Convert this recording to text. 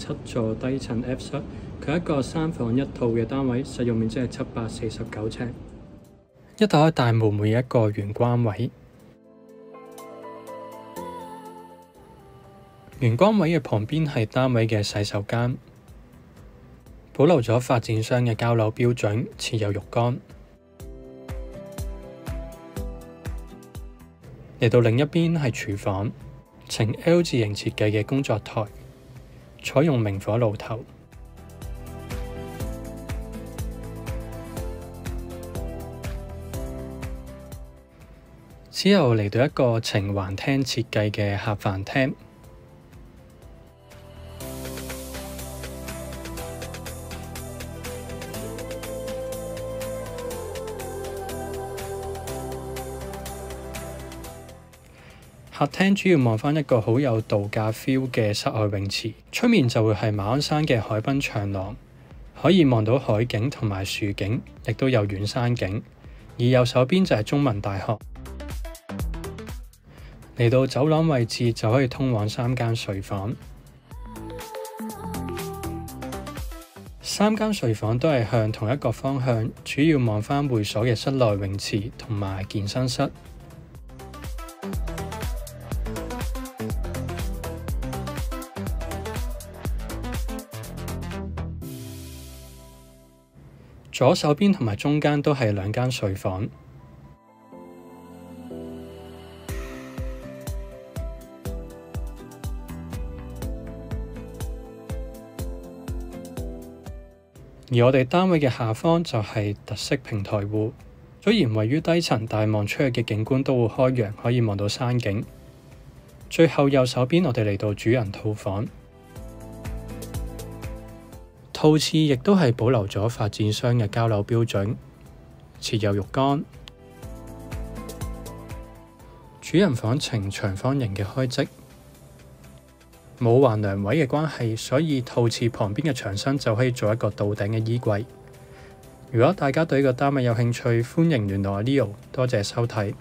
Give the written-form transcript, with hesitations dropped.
7座低層 F 室，佢係一個3房1套嘅單位，實用面積係749尺。一打開大門會有一個玄關位，玄關位嘅旁邊係單位嘅洗手間，保留咗發展商嘅交樓標準，設有浴缸。嚟到另一邊係廚房，呈 L 字形設計嘅工作台，採用明火爐頭。之後嚟到一個呈橫廳設計嘅客飯廳。客廳主要望返一個好有度假 feel 嘅室外泳池，出面就會係馬鞍山嘅海濱長廊，可以望到海景同埋樹景，亦都有遠山景。而右手邊就係中文大學。嚟到走廊位置就可以通往3間睡房，3間睡房都係向同一個方向，主要望返會所嘅室內泳池同埋健身室。左手邊同埋中間都係2間睡房。而我哋單位嘅下方就係特色平台戶，雖然位於低層，但望出去嘅景觀都會開揚，可以望到山景。最後右手邊我哋嚟到主人套房。套廁亦都係保留咗發展商嘅交樓標準，設有浴缸。主人房呈長方形嘅開積，冇橫梁位嘅關係，所以套廁旁邊嘅牆身就可以做一個到頂嘅衣櫃。如果大家對呢個單位有興趣，歡迎聯絡Leo，多謝收睇。